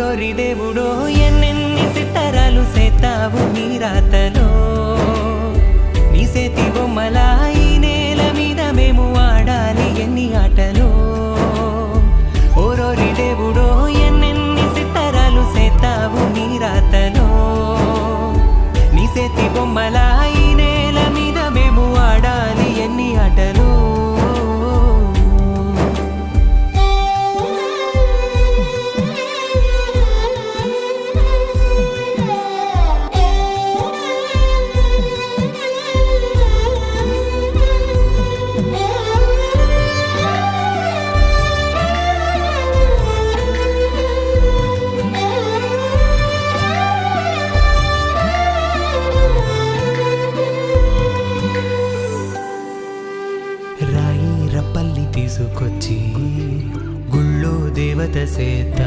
ఓరోరి దేవుడో ఎన్నెన్ని సిత్తరాలు సేతావు నీ రాతలో నీ సేతి బొమ్మల ఈ నేల మీద మేము ఆడాలి ఎన్ని ఆటలో ఓరోరి దేవుడో ఎన్నెన్ని సిత్తరాలు సేతావు నీ రాతలో నీ సేతి బొమ్మల ఈ నేల మీద మేము ఆడాలి ఎన్ని ఆటలో రాయి రప్పల్లి తీసుకొచ్చి గుళ్ళో దేవత సేత